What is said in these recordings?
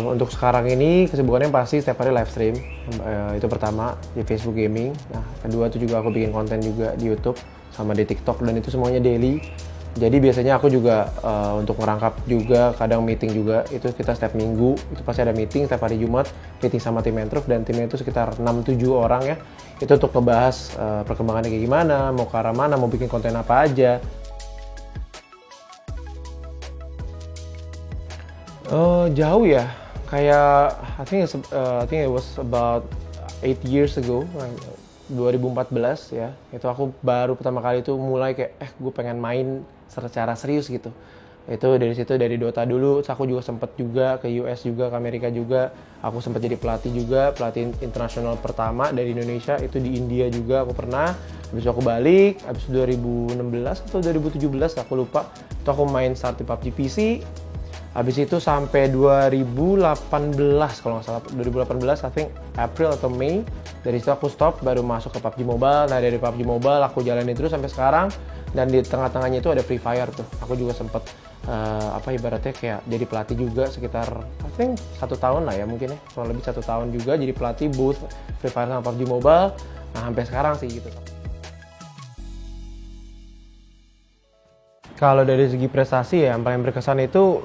Untuk sekarang ini kesibukannya pasti setiap hari live stream. Itu pertama di Facebook Gaming. Nah, kedua itu juga aku bikin konten juga di YouTube sama di TikTok, dan itu semuanya daily. Jadi biasanya aku juga untuk ngerangkap juga, kadang meeting juga, itu kita setiap minggu, itu pasti ada meeting setiap hari Jumat, meeting sama tim Entruf, dan timnya itu sekitar 6-7 orang ya. Itu untuk ngebahas perkembangannya kayak gimana, mau ke arah mana, mau bikin konten apa aja. Jauh ya, kayak I think it was about 8 years ago, 2014 ya. Itu aku baru pertama kali itu mulai kayak gue pengen main secara serius gitu. Itu dari situ, dari Dota dulu. Terus aku juga sempet juga ke US juga, ke Amerika juga. Aku sempat jadi pelatih juga, pelatih internasional pertama dari Indonesia itu di India juga aku pernah. Habis itu aku balik, habis 2016 atau 2017 aku lupa. Itu aku main start di PUBG PC. Habis itu sampai 2018 kalau nggak salah, 2018 I think April atau Mei. Dari situ aku stop, baru masuk ke PUBG Mobile. Nah dari PUBG Mobile aku jalanin terus sampai sekarang. Dan di tengah-tengahnya itu ada Free Fire tuh. Aku juga sempet ibaratnya kayak jadi pelatih juga sekitar I think 1 tahun lah ya mungkin ya. Kurang lebih 1 tahun juga jadi pelatih both Free Fire sama PUBG Mobile. Nah sampai sekarang sih gitu. Kalau dari segi prestasi ya, yang paling berkesan itu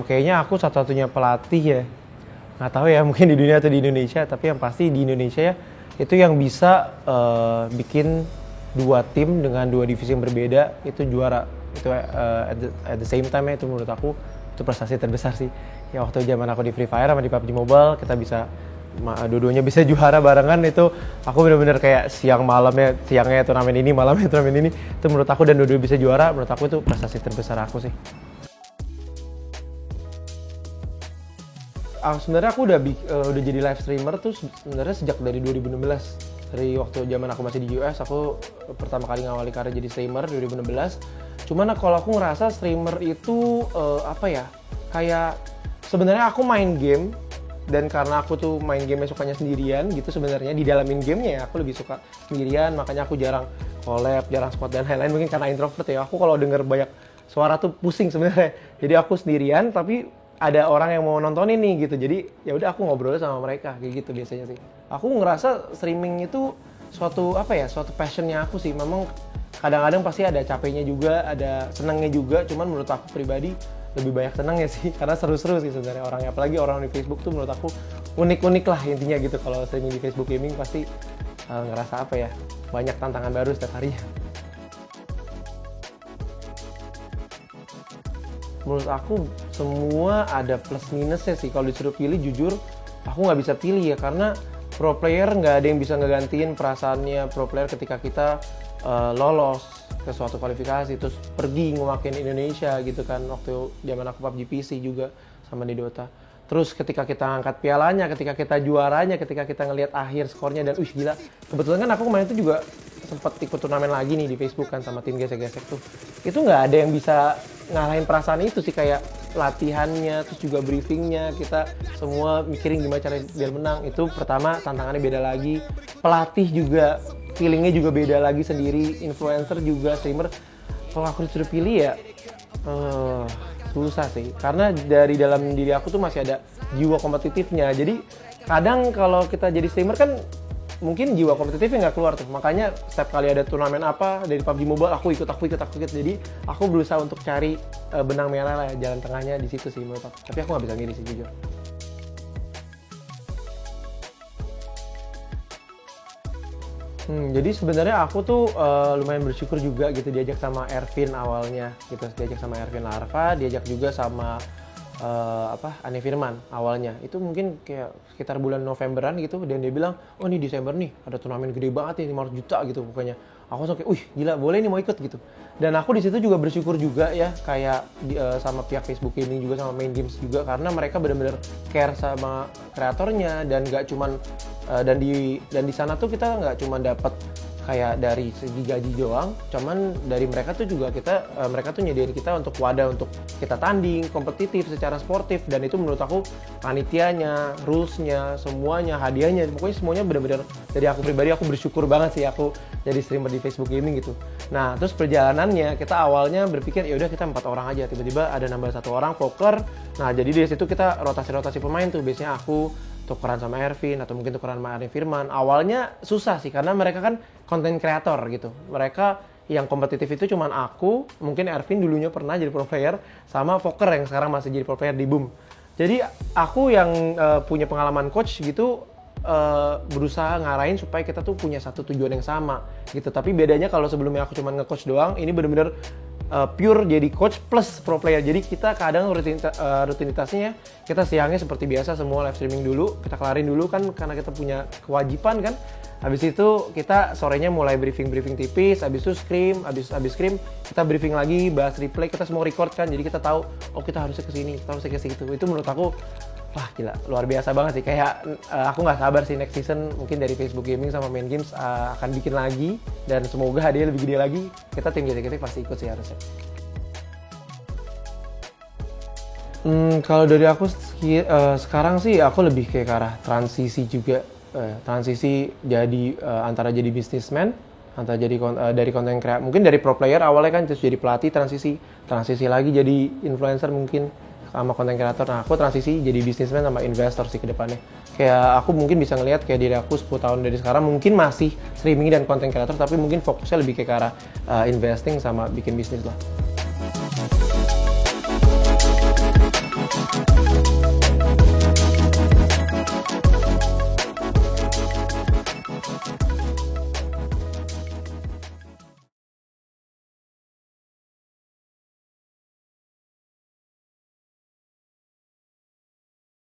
kayaknya aku satu-satunya pelatih ya. Nggak tahu ya, mungkin di dunia atau di Indonesia, tapi yang pasti di Indonesia ya, itu yang bisa bikin 2 tim dengan 2 divisi yang berbeda, itu juara. Itu at the same time ya, itu menurut aku, itu prestasi terbesar sih. Ya waktu zaman aku di Free Fire sama di PUBG Mobile, kita bisa dua-duanya bisa juara barengan. Itu aku bener-bener kayak siangnya turnamen ini, malamnya turnamen ini, itu menurut aku, dan dua-duanya bisa juara, menurut aku itu prestasi terbesar aku sih. Sebenarnya aku udah jadi live streamer tuh sebenarnya sejak dari 2016. Dari waktu zaman aku masih di US, aku pertama kali ngawali karir jadi streamer 2016. Cuman kalau aku ngerasa streamer itu kayak sebenarnya aku main game. Dan karena aku tuh main game sukanya sendirian gitu, sebenarnya di dalamin gamenya ya aku lebih suka sendirian, makanya aku jarang collab, jarang squad dan lain-lain, mungkin karena introvert ya. Aku kalau denger banyak suara tuh pusing sebenarnya. Jadi aku sendirian tapi ada orang yang mau nonton ini gitu. Jadi ya udah aku ngobrol sama mereka kayak gitu biasanya sih. Aku ngerasa streaming itu suatu passionnya aku sih. Memang kadang-kadang pasti ada capeknya juga, ada senangnya juga, cuman menurut aku pribadi lebih banyak senangnya sih, karena seru-seru sih sebenarnya orangnya. Apalagi orang di Facebook tuh menurut aku unik-unik lah intinya gitu. Kalau streaming di Facebook Gaming pasti ngerasa banyak tantangan baru setiap harinya. Menurut aku semua ada plus minusnya sih. Kalau disuruh pilih, jujur aku nggak bisa pilih ya, karena pro player nggak ada yang bisa ngegantiin perasaannya pro player ketika kita lolos ke suatu kualifikasi terus pergi ngewakilin Indonesia gitu kan. Waktu zaman aku PUBG PC juga sama di Dota, terus ketika kita angkat pialanya, ketika kita juaranya, ketika kita ngelihat akhir skornya, dan gila, kebetulan kan aku kemarin itu juga sempat ikut turnamen lagi nih di Facebook kan sama tim gesek-gesek tuh. Itu nggak ada yang bisa ngalahin perasaan itu sih, kayak latihannya, terus juga briefingnya, kita semua mikirin gimana cara biar menang. Itu pertama tantangannya beda lagi, pelatih juga feelingnya juga beda lagi sendiri, influencer juga, streamer. Kalau aku disuruh pilih ya susah sih, karena dari dalam diri aku tuh masih ada jiwa kompetitifnya. Jadi kadang kalau kita jadi streamer kan mungkin jiwa kompetitifnya nggak keluar tuh, makanya setiap kali ada turnamen apa dari PUBG Mobile aku ikut. Jadi aku berusaha untuk cari benang merah lah, jalan tengahnya di situ sih menurut aku. Tapi aku nggak bisa milih sih jujur. Jadi sebenarnya aku tuh lumayan bersyukur juga gitu, diajak sama Ervin awalnya gitu, diajak sama Ervin Larva, diajak juga sama Ane Firman awalnya. Itu mungkin kayak sekitar bulan Novemberan gitu, dan dia bilang, oh ini Desember nih ada turnamen gede banget nih, 500 juta gitu pokoknya. Aku langsung kayak, gila, boleh nih, mau ikut gitu. Dan aku di situ juga bersyukur juga ya, kayak sama pihak Facebook Gaming juga, sama Main Games juga, karena mereka benar-benar care sama kreatornya. Dan nggak cuman dan di sana tuh kita nggak cuma dapat kayak dari segi gaji doang, cuman dari mereka tuh juga mereka tuh nyediain kita untuk wadah untuk kita tanding kompetitif secara sportif, dan itu menurut aku panitianya, rulesnya, semuanya, hadiahnya, pokoknya semuanya benar-benar dari aku pribadi aku bersyukur banget sih aku jadi streamer di Facebook Gaming gitu. Nah terus perjalanannya kita awalnya berpikir ya udah kita 4 orang aja, tiba-tiba ada nambah 1 orang poker. Nah jadi dari situ kita rotasi pemain tuh, biasanya aku tukeran sama Ervin atau mungkin tukeran sama Arif Firman. Awalnya susah sih karena mereka kan konten kreator gitu. Mereka yang kompetitif itu cuman aku, mungkin Ervin dulunya pernah jadi pro player, sama Fokker yang sekarang masih jadi pro player di Boom. Jadi aku yang punya pengalaman coach gitu, berusaha ngarahin supaya kita tuh punya satu tujuan yang sama gitu. Tapi bedanya kalau sebelumnya aku cuman nge-coach doang, ini bener-bener pure jadi coach plus pro player. Jadi kita kadang rutinitasnya kita siangnya seperti biasa semua live streaming dulu, kita kelarin dulu kan karena kita punya kewajiban kan. Habis itu kita sorenya mulai briefing tipis, habis itu habis scrim kita briefing lagi, bahas replay, kita semua record kan. Jadi kita tahu oh kita harusnya kesini, kita harusnya ke situ. Itu menurut aku wah gila, luar biasa banget sih. Kayak aku nggak sabar sih next season mungkin dari Facebook Gaming sama Main Games akan bikin lagi, dan semoga hadiah lebih gede lagi. Kita tim JTKT pasti ikut sih harusnya. Kalau dari aku sekarang sih aku lebih kayak ke arah transisi juga, transisi jadi antara jadi businessman, antara jadi dari konten kreator, mungkin dari pro player awalnya kan terus jadi pelatih, transisi lagi jadi influencer mungkin sama konten kreator. Nah aku transisi jadi businessman sama investor sih ke depannya. Kayak aku mungkin bisa ngelihat kayak diri aku 10 tahun dari sekarang mungkin masih streaming dan konten kreator, tapi mungkin fokusnya lebih ke arah investing sama bikin bisnis lah.